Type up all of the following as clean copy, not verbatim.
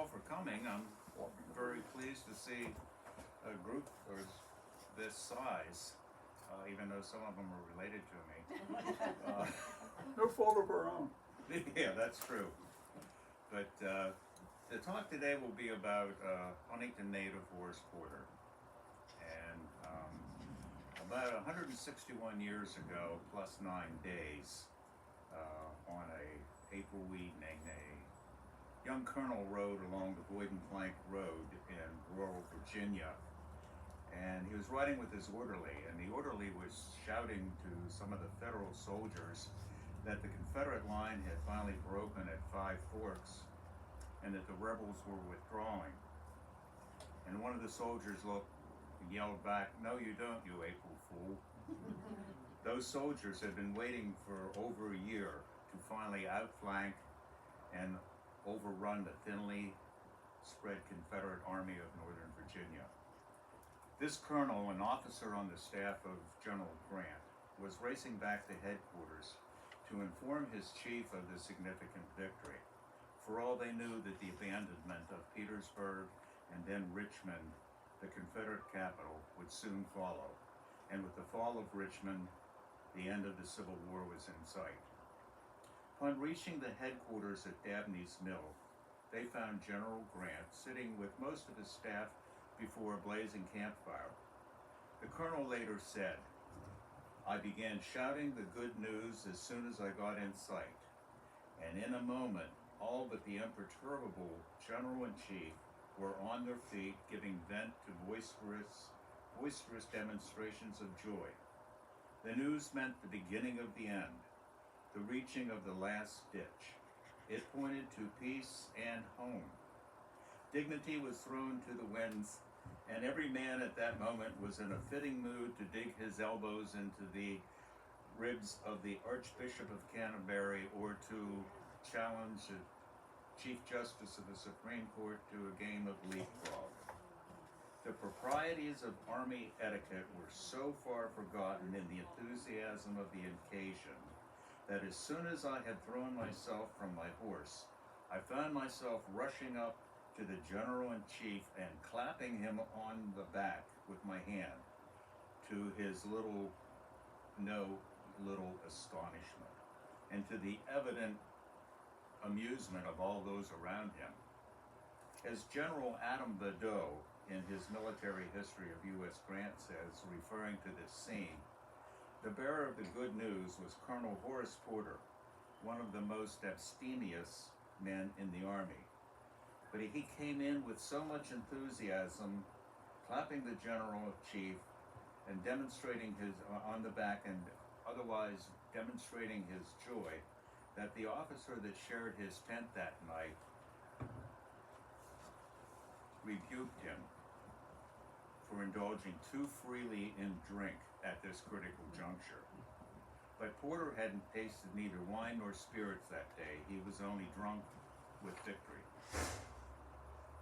all for coming. I'm very pleased to see a group this size, even though some of them are related to me. No fault of our own. Yeah, that's true. But the talk today will be about Huntington native Horace Porter. And about 161 years ago, plus 9 days, on a April evening, a young colonel rode along the Boyd and Plank Road in rural Virginia. And he was riding with his orderly, and the orderly was shouting to some of the Federal soldiers that the Confederate line had finally broken at Five Forks and that the rebels were withdrawing. And one of the soldiers yelled back, "No, you don't, you April fool." Those soldiers had been waiting for over a year to finally outflank and overrun the thinly spread Confederate Army of Northern Virginia. This colonel, an officer on the staff of General Grant, was racing back to headquarters to inform his chief of the significant victory. For all they knew that the abandonment of Petersburg and then Richmond, the Confederate capital, would soon follow. And with the fall of Richmond, the end of the Civil War was in sight. Upon reaching the headquarters at Dabney's Mill, they found General Grant sitting with most of his staff before a blazing campfire. The colonel later said, "I began shouting the good news as soon as I got in sight, and in a moment, all but the imperturbable General-in-Chief were on their feet, giving vent to boisterous demonstrations of joy. The news meant the beginning of the end, the reaching of the last ditch. It pointed to peace and home. Dignity was thrown to the winds, and every man at that moment was in a fitting mood to dig his elbows into the ribs of the Archbishop of Canterbury or to challenge the Chief Justice of the Supreme Court to a game of leapfrog. The proprieties of army etiquette were so far forgotten in the enthusiasm of the occasion that as soon as I had thrown myself from my horse, I found myself rushing up to the General-in-Chief and clapping him on the back with my hand, to his little astonishment, and to the evident amusement of all those around him." As General Adam Badeau, in his Military History of U.S. Grant says, referring to this scene, the bearer of the good news was Colonel Horace Porter, one of the most abstemious men in the Army. But he came in with so much enthusiasm, clapping the General-in-Chief and demonstrating his on the back and otherwise demonstrating his joy, that the officer that shared his tent that night rebuked him for indulging too freely in drink at this critical juncture. But Porter hadn't tasted neither wine nor spirits that day. He was only drunk with victory.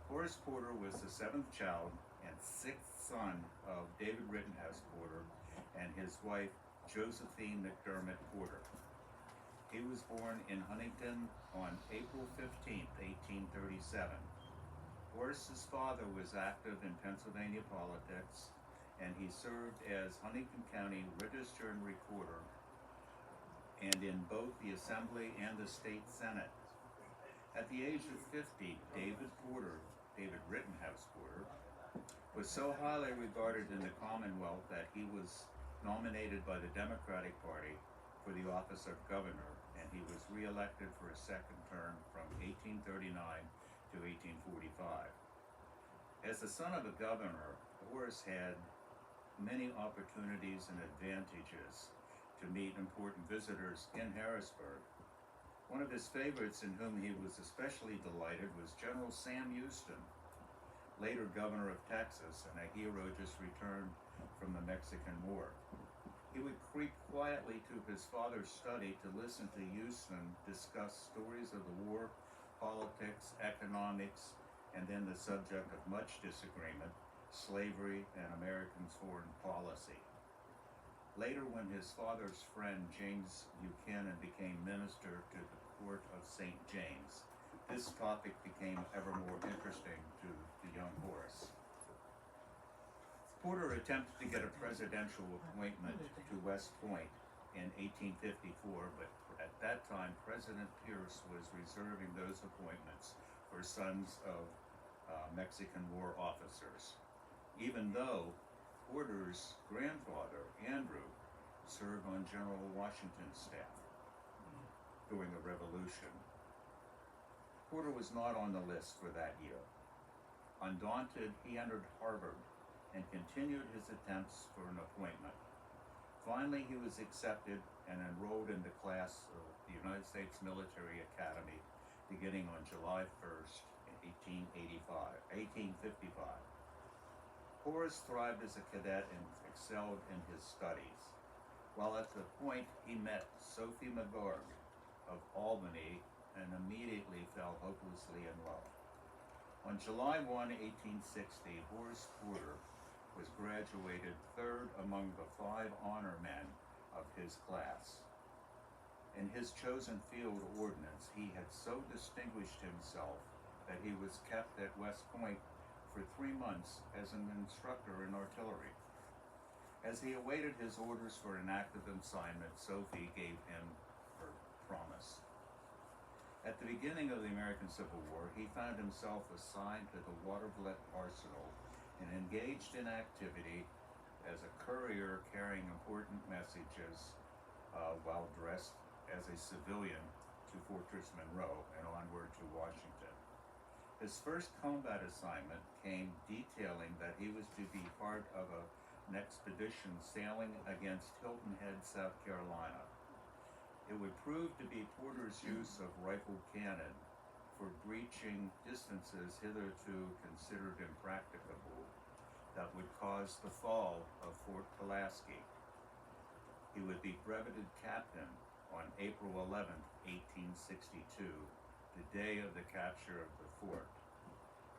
Horace Porter was the 7th child and 6th son of David Rittenhouse Porter and his wife Josephine McDermott Porter. He was born in Huntington on April 15, 1837. Horace's father was active in Pennsylvania politics, and he served as Huntington County Register and Recorder, and in both the Assembly and the State Senate. At the age of 50, David Rittenhouse Porter, was so highly regarded in the Commonwealth that he was nominated by the Democratic Party for the office of governor, and he was re-elected for a second term from 1839 to 1845. As the son of a governor, Horace had many opportunities and advantages to meet important visitors in Harrisburg. One of his favorites, in whom he was especially delighted, was General Sam Houston, later governor of Texas and a hero just returned from the Mexican War. He would creep quietly to his father's study to listen to Houston discuss stories of the war, politics, economics, and then the subject of much disagreement, slavery and Americans' foreign policy. Later, when his father's friend James Buchanan became minister to the court of St. James, this topic became ever more interesting to the young Horace. Porter attempted to get a presidential appointment to West Point in 1854, but at that time, President Pierce was reserving those appointments for sons of Mexican War officers, even though Porter's grandfather, Andrew, served on General Washington's staff during the Revolution. Porter was not on the list for that year. Undaunted, he entered Harvard and continued his attempts for an appointment. Finally, he was accepted and enrolled in the class of the United States Military Academy beginning on July 1st, 1855. Horace thrived as a cadet and excelled in his studies. While at the point, he met Sophie McGarg of Albany and immediately fell hopelessly in love. On July 1, 1860, Horace Porter was graduated third among the 5 honor men of his class. In his chosen field, ordnance, he had so distinguished himself that he was kept at West Point for 3 months as an instructor in artillery. As he awaited his orders for an active assignment, Sophie gave him her promise. At the beginning of the American Civil War, he found himself assigned to the Watervliet Arsenal and engaged in activity as a courier carrying important messages while dressed as a civilian to Fortress Monroe and onward to Washington. His first combat assignment came detailing that he was to be part of an expedition sailing against Hilton Head, South Carolina. It would prove to be Porter's use of rifled cannon for breaching distances hitherto considered impracticable that would cause the fall of Fort Pulaski. He would be brevetted captain on April 11, 1862, the day of the capture of the fort.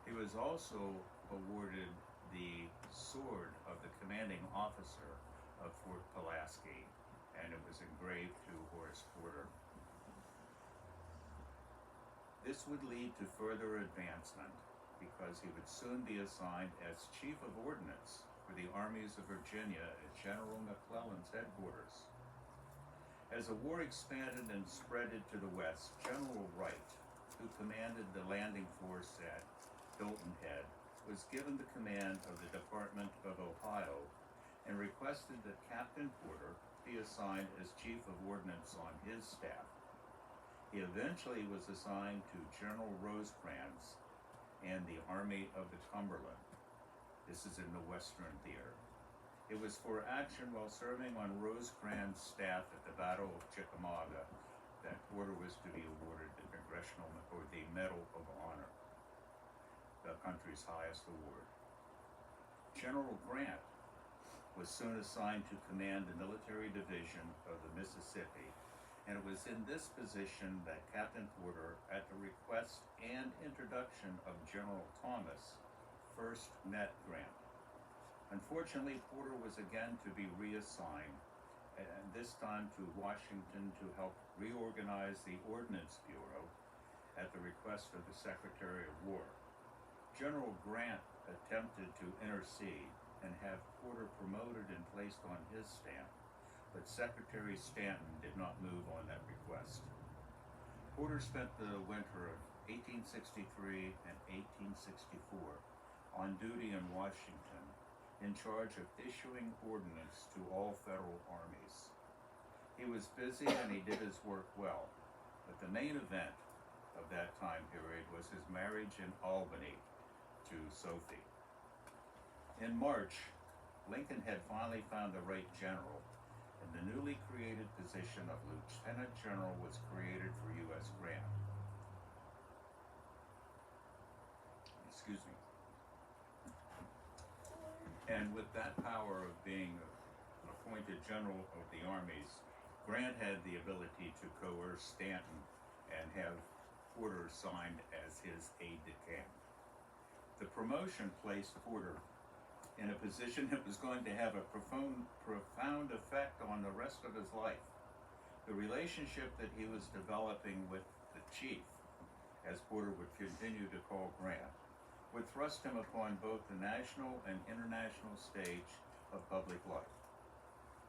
He was also awarded the sword of the commanding officer of Fort Pulaski, and it was engraved to Horace Porter. This would lead to further advancement because he would soon be assigned as Chief of Ordnance for the armies of Virginia at General McClellan's headquarters. As the war expanded and spreaded to the west, General Wright, who commanded the landing force at Hilton Head, was given the command of the Department of Ohio and requested that Captain Porter be assigned as Chief of Ordnance on his staff. He eventually was assigned to General Rosecrans and the Army of the Cumberland. This is in the Western Theater. It was for action while serving on Rosecrans' staff at the Battle of Chickamauga that Porter was to be awarded the the Medal of Honor, the country's highest award. General Grant was soon assigned to command the military division of the Mississippi, and it was in this position that Captain Porter, at the request and introduction of General Thomas, first met Grant. Unfortunately, Porter was again to be reassigned, and this time to Washington to help reorganize the Ordnance Bureau at the request of the Secretary of War. General Grant attempted to intercede and have Porter promoted and placed on his staff, but Secretary Stanton did not move on that request. Porter spent the winter of 1863 and 1864 on duty in Washington, in charge of issuing ordnance to all federal armies. He was busy and he did his work well, but the main event of that time period was his marriage in Albany to Sophie. In March, Lincoln had finally found the right general, and the newly created position of Lieutenant General was created for U.S. Grant. Excuse me. And with that power of being appointed general of the armies, Grant had the ability to coerce Stanton and have Porter signed as his aide-de-camp. The promotion placed Porter in a position that was going to have a profound effect on the rest of his life. The relationship that he was developing with the chief as Porter would continue to call Grant, would thrust him upon both the national and international stage of public life.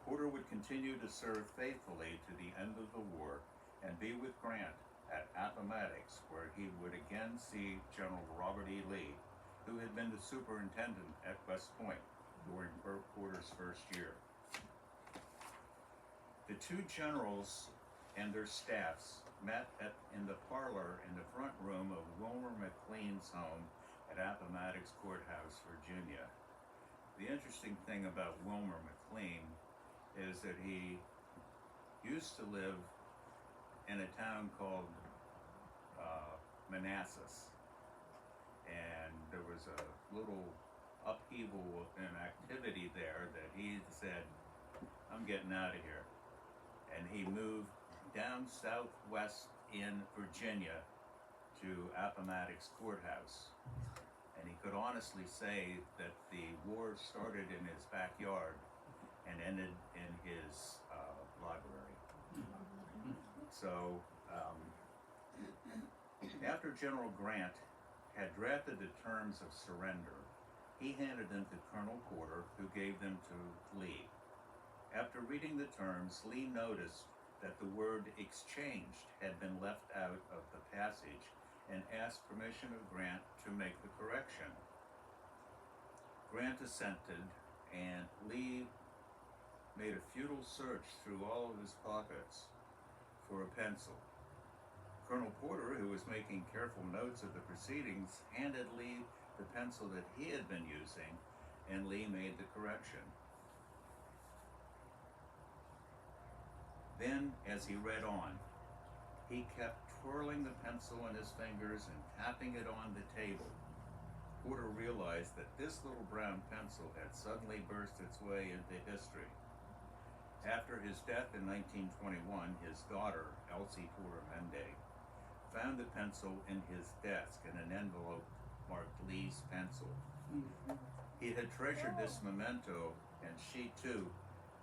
Porter would continue to serve faithfully to the end of the war and be with Grant at Appomattox, where he would again see General Robert E. Lee, who had been the superintendent at West Point during Porter's first year. The two generals and their staffs met in the parlor in the front room of Wilmer McLean's home at Appomattox Courthouse, Virginia. The interesting thing about Wilmer McLean is that he used to live in a town called Manassas, and there was a little upheaval and activity there that he said, I'm getting out of here. And he moved down southwest in Virginia to Appomattox Courthouse. And he could honestly say that the war started in his backyard and ended in his library. So, after General Grant had drafted the terms of surrender, he handed them to Colonel Porter, who gave them to Lee. After reading the terms, Lee noticed that the word exchanged had been left out of the passage and asked permission of Grant to make the correction. Grant assented, and Lee made a futile search through all of his pockets for a pencil. Colonel Porter, who was making careful notes of the proceedings, handed Lee the pencil that he had been using, and Lee made the correction. Then, as he read on, he kept twirling the pencil in his fingers and tapping it on the table. Porter realized that this little brown pencil had suddenly burst its way into history. After his death in 1921, his daughter, Elsie Porter Mende, found the pencil in his desk in an envelope marked Lee's pencil. He had treasured this memento, and she too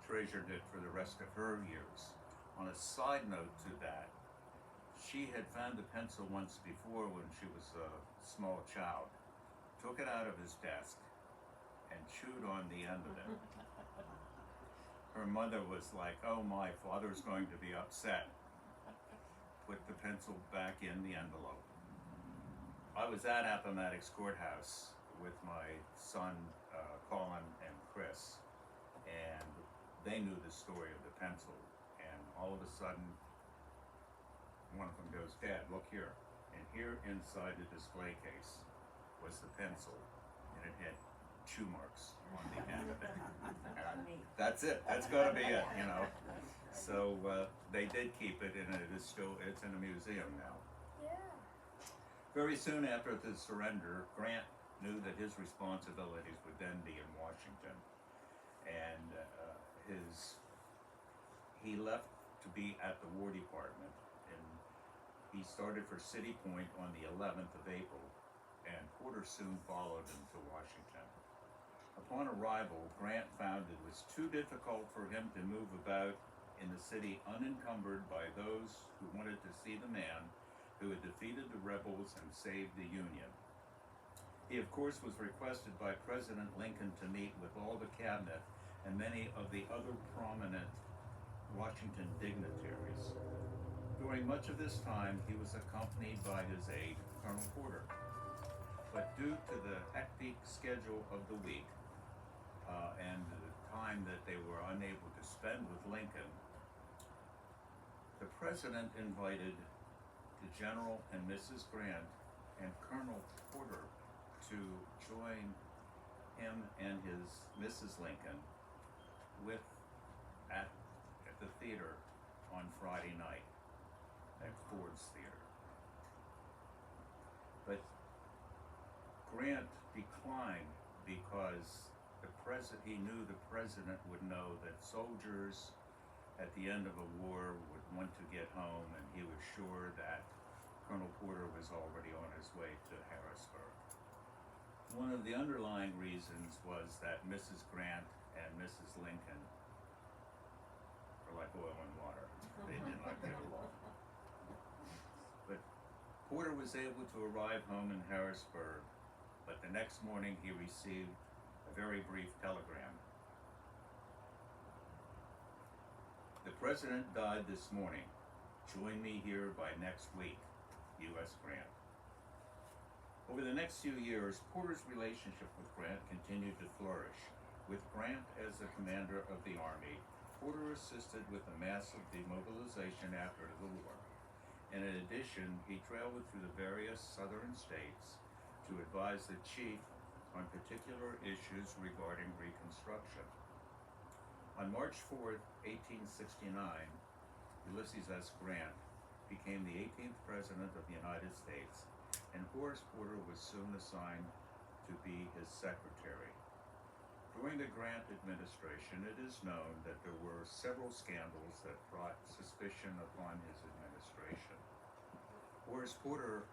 treasured it for the rest of her years. On a side note to that, she had found the pencil once before when she was a small child, took it out of his desk, and chewed on the end of it. Her mother was like, oh, my father's going to be upset. Put the pencil back in the envelope. I was at Appomattox Courthouse with my son, Colin and Chris, and they knew the story of the pencil. And all of a sudden, one of them goes, Dad, look here. And here inside the display case was the pencil, and it had chew marks on the end of it. That's it. That's got to be it, you know. So they did keep it, and it's in a museum now. Yeah. Very soon after the surrender, Grant knew that his responsibilities would then be in Washington, and he left to be at the War Department, and he started for City Point on the 11th of April, and Porter soon followed him to Washington. Upon arrival, Grant found it was too difficult for him to move about in the city unencumbered by those who wanted to see the man who had defeated the rebels and saved the Union. He, of course, was requested by President Lincoln to meet with all the cabinet and many of the other prominent Washington dignitaries. During much of this time, he was accompanied by his aide, Colonel Porter. But due to the hectic schedule of the week and the time that they were unable to spend with Lincoln, the President invited the General and Mrs. Grant and Colonel Porter to join him and his Mrs. Lincoln at the theater on Friday night at Ford's Theater. But Grant declined because he knew the president would know that soldiers at the end of a war would want to get home, and he was sure that Colonel Porter was already on his way to Harrisburg. One of the underlying reasons was that Mrs. Grant and Mrs. Lincoln were like oil and water. They did not get along. But Porter was able to arrive home in Harrisburg, but the next morning he received a very brief telegram. The president died this morning. Join me here by next week. U.S. Grant. Over the next few years, Porter's relationship with Grant continued to flourish. With Grant as the commander of the Army, Porter assisted with the massive demobilization after the war. And in addition, he traveled through the various southern states to advise the chief on particular issues regarding Reconstruction. On March 4th, 1869, Ulysses S. Grant became the 18th President of the United States, and Horace Porter was soon assigned to be his secretary. During the Grant administration, it is known that there were several scandals that brought suspicion upon his administration. Horace Porter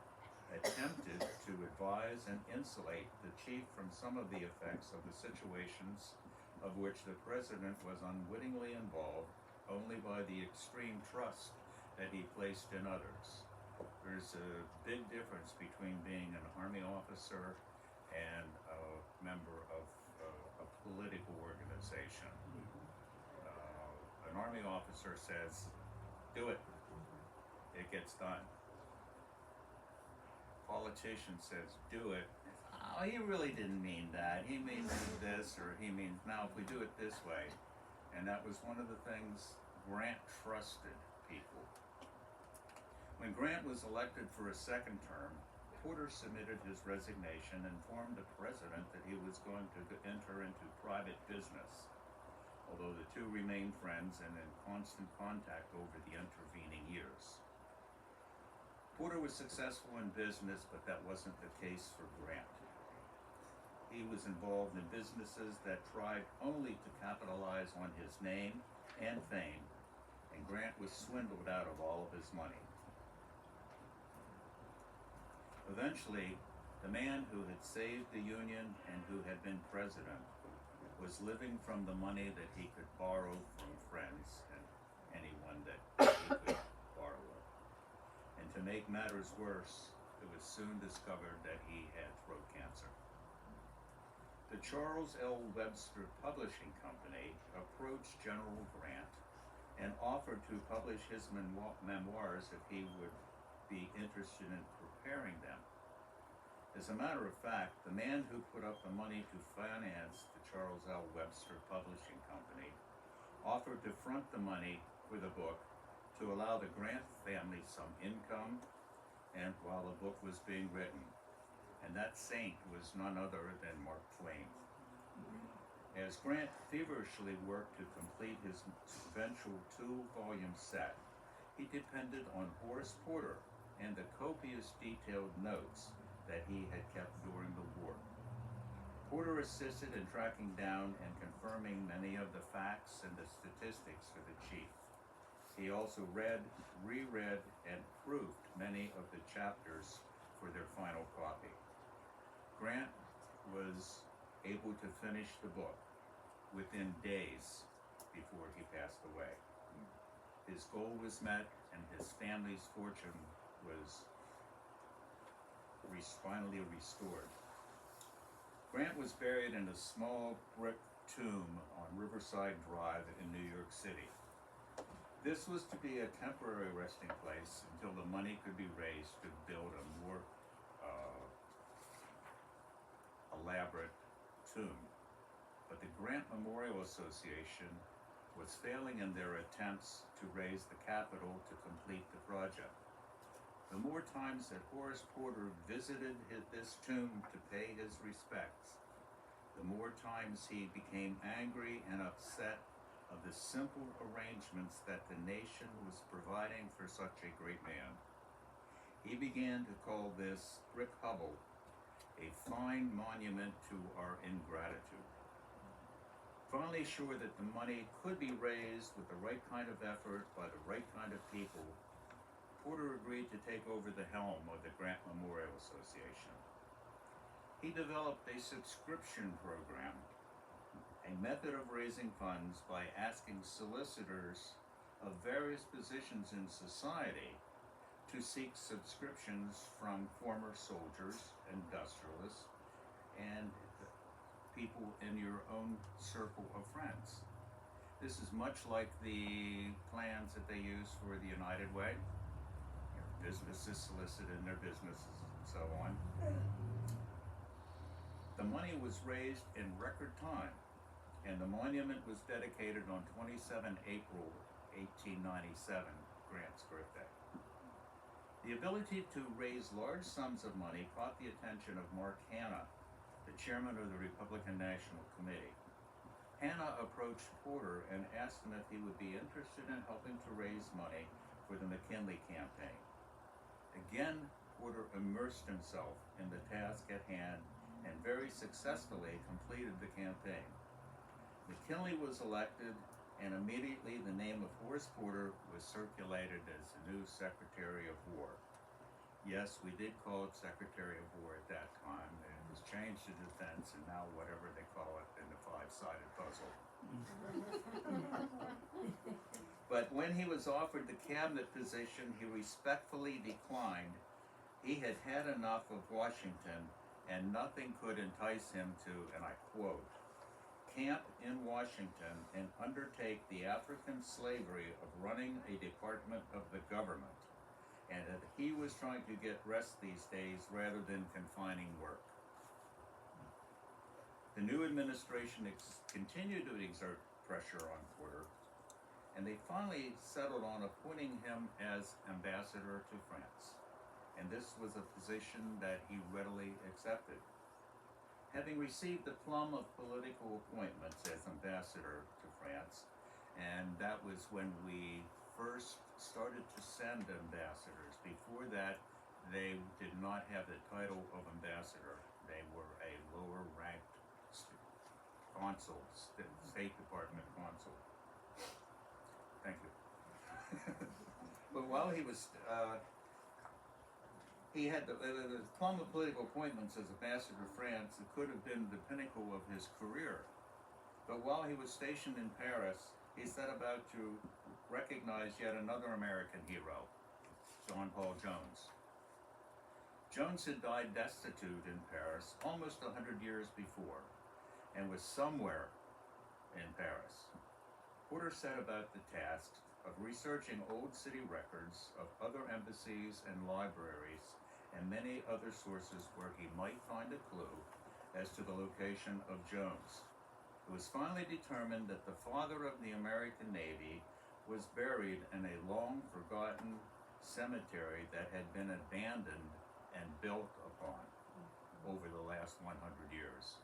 attempted to advise and insulate the chief from some of the effects of the situations of which the president was unwittingly involved only by the extreme trust that he placed in others. There's a big difference between being an Army officer and a member of a political organization. An Army officer says, do it. It gets done. Politician says, do it. Oh, he really didn't mean that. He means this, or he means, now if we do it this way. And that was one of the things Grant trusted people. When Grant was elected for a second term, Porter submitted his resignation and informed the president that he was going to enter into private business, although the two remained friends and in constant contact over the intervening years. Porter was successful in business, but that wasn't the case for Grant. He was involved in businesses that tried only to capitalize on his name and fame, and Grant was swindled out of all of his money. Eventually, the man who had saved the Union and who had been president was living from the money that he could borrow from friends and anyone that he could borrow it. And to make matters worse, it was soon discovered that he had throat cancer. The Charles L. Webster Publishing Company approached General Grant and offered to publish his memoirs if he would be interested in preparing them. As a matter of fact, the man who put up the money to finance the Charles L. Webster Publishing Company offered to front the money for the book to allow the Grant family some income and while the book was being written. And that saint was none other than Mark Twain. As Grant feverishly worked to complete his eventual 2-volume set, he depended on Horace Porter and the copious detailed notes that he had kept during the war. Porter assisted in tracking down and confirming many of the facts and the statistics for the chief. He also read, reread, and proofed many of the chapters for their final copy. Grant was able to finish the book within days before he passed away. His goal was met and his family's fortune was finally restored. Grant was buried in a small brick tomb on Riverside Drive in New York City. This was to be a temporary resting place until the money could be raised to build a more elaborate tomb. But the Grant Memorial Association was failing in their attempts to raise the capital to complete the project. The more times that Horace Porter visited this tomb to pay his respects, the more times he became angry and upset of the simple arrangements that the nation was providing for such a great man. He began to call this brick hovel a fine monument to our ingratitude. Finally sure that the money could be raised with the right kind of effort by the right kind of people, Porter agreed to take over the helm of the Grant Memorial Association. He developed a subscription program, a method of raising funds by asking solicitors of various positions in society to seek subscriptions from former soldiers, industrialists, and people in your own circle of friends. This is much like the plans that they use for the United Way. Businesses solicited in their businesses and so on. The money was raised in record time, and the monument was dedicated on 27 April 1897, Grant's birthday. The ability to raise large sums of money caught the attention of Mark Hanna, the chairman of the Republican National Committee. Hanna approached Porter and asked him if he would be interested in helping to raise money for the McKinley campaign. Again, Porter immersed himself in the task at hand and very successfully completed the campaign. McKinley was elected, and immediately the name of Horace Porter was circulated as the new Secretary of War. Yes, we did call it Secretary of War at that time. It was changed to Defense, and now whatever they call it in the five-sided puzzle. But when he was offered the cabinet position, he respectfully declined. He had had enough of Washington, and nothing could entice him to, and I quote, camp in Washington and undertake the African slavery of running a department of the government, and that he was trying to get rest these days rather than confining work. The new administration continued to exert pressure on Porter, and they finally settled on appointing him as ambassador to France, and this was a position that he readily accepted. Having received the plum of political appointments as ambassador to France, and that was when we first started to send ambassadors. Before that, they did not have the title of ambassador. They were a lower ranked consul, State Department consul. Thank you. But while he was he had the plum of political appointments as ambassador to France. It could have been the pinnacle of his career. But while he was stationed in Paris, he set about to recognize yet another American hero, John Paul Jones. Jones had died destitute in Paris almost 100 years before, and was somewhere in Paris. Porter set about the task of researching old city records of other embassies and libraries and many other sources where he might find a clue as to the location of Jones. It was finally determined that the father of the American Navy was buried in a long-forgotten cemetery that had been abandoned and built upon over the last 100 years.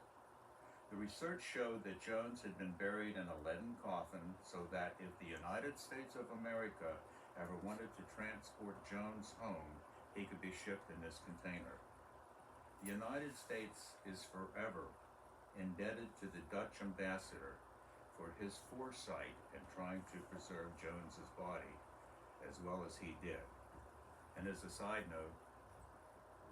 The research showed that Jones had been buried in a leaden coffin so that if the United States of America ever wanted to transport Jones home, he could be shipped in this container. The United States is forever indebted to the Dutch ambassador for his foresight in trying to preserve Jones's body, as well as he did. And as a side note,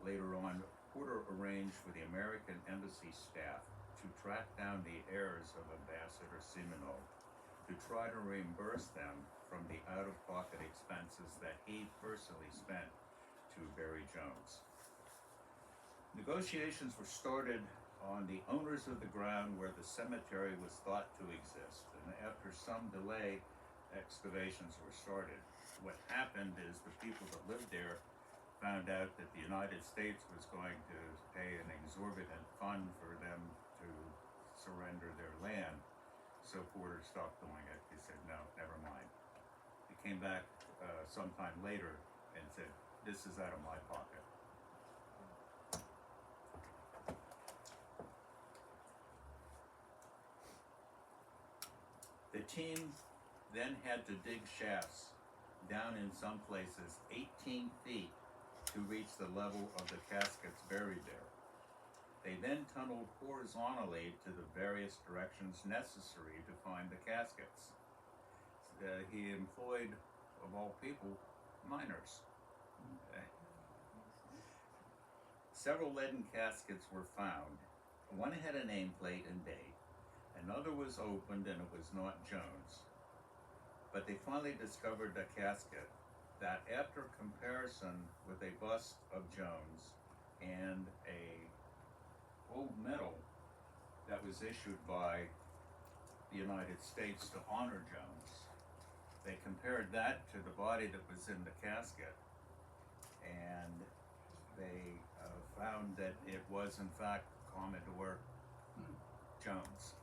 later on, Porter arranged for the American embassy staff to track down the heirs of Ambassador Simonot to try to reimburse them from the out-of-pocket expenses that he personally spent to bury Jones. Negotiations were started on the owners of the ground where the cemetery was thought to exist, and after some delay, excavations were started. What happened is the people that lived there found out that the United States was going to pay an exorbitant fund for them to surrender their land, so Porter stopped doing it. He said, no, never mind. He came back sometime later and said, this is out of my pocket. The team then had to dig shafts down in some places 18 feet to reach the level of the caskets buried there. They then tunneled horizontally to the various directions necessary to find the caskets. He employed, of all people, miners. Several leaden caskets were found. One had a nameplate and date. Another was opened and it was not Jones. But they finally discovered a casket that after comparison with a bust of Jones and a gold medal that was issued by the United States to honor Jones, they compared that to the body that was in the casket, and they found that it was in fact Commodore Jones.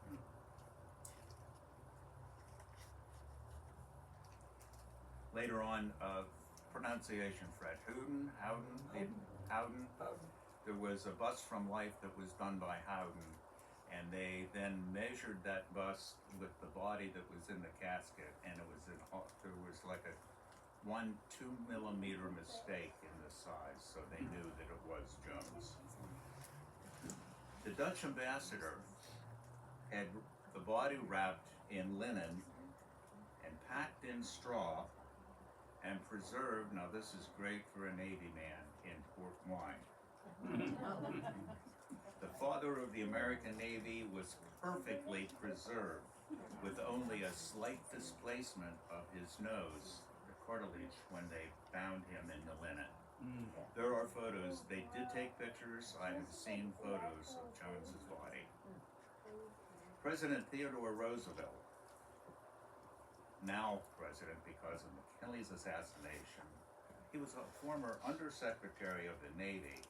Later on, pronunciation, Fred, Howden. There was a bust from life that was done by Howden, and they then measured that bust with the body that was in the casket, and there was like a 1-2 millimeter mistake in the size, so they knew that it was Jones. The Dutch ambassador had the body wrapped in linen and packed in straw and preserved, now this is great for a Navy man, in port wine. The father of the American Navy was perfectly preserved with only a slight displacement of his nose, the cartilage, when they found him in the linen. There are photos, they did take pictures, I have seen photos of Jones's body. President Theodore Roosevelt, now president because of McKinley's assassination, he was a former undersecretary of the Navy,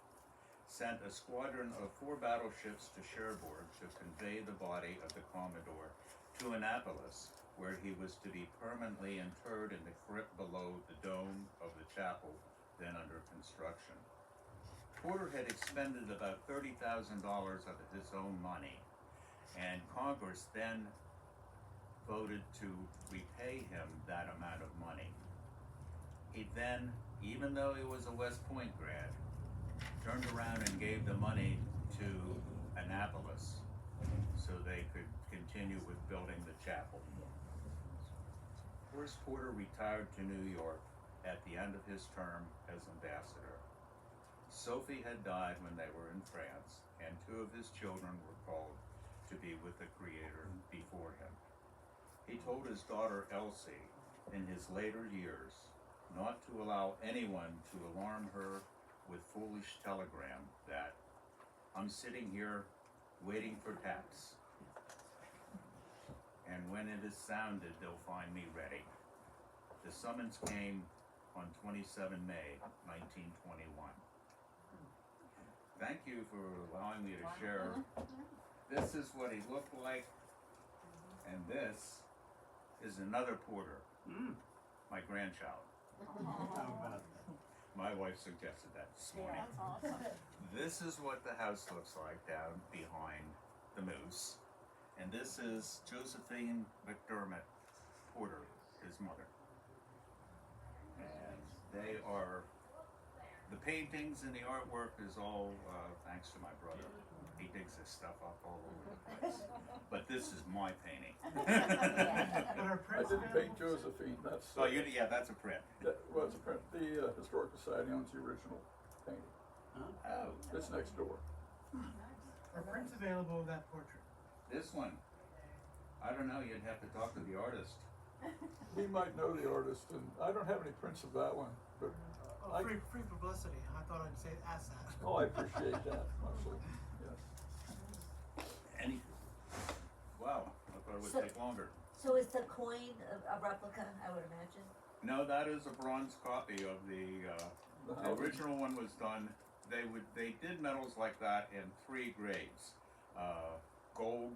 sent a squadron of 4 battleships to Cherbourg to convey the body of the Commodore to Annapolis, where he was to be permanently interred in the crypt below the dome of the chapel then under construction. Porter had expended about $30,000 of his own money, and Congress then voted to repay him that amount of money. He then, even though he was a West Point grad, turned around and gave the money to Annapolis so they could continue with building the chapel. Horace Porter retired to New York at the end of his term as ambassador. Sophie had died when they were in France, and 2 of his children were called to be with the Creator before him. He told his daughter Elsie in his later years not to allow anyone to alarm her with foolish telegram that I'm sitting here waiting for tax, and when it is sounded, they'll find me ready. The summons came on 27 May 1921. Thank you for allowing me to share. This is what he looked like, and this is another Porter, my grandchild. My wife suggested that this morning. That's awesome. This is what the house looks like down behind the moose. And this is Josephine McDermott Porter, his mother. And they are, the paintings and the artwork is all thanks to my brother. He digs this stuff up all over the place. But this is my painting. I didn't paint Josephine, that's. Yeah, that's a print. That was a print. The Historical Society owns the original painting. Oh, It's next door. Are prints available of that portrait? this one. I don't know, you'd have to talk to the artist. He might know the artist, and I don't have any prints of that one, but Oh, free publicity. I thought I'd say ask that. I appreciate that mostly, yes. Any, wow, I thought it would So- take longer. So is the coin a replica, I would imagine? No, that is a bronze copy of the How- original one was done. They did medals like that in 3 grades. Gold,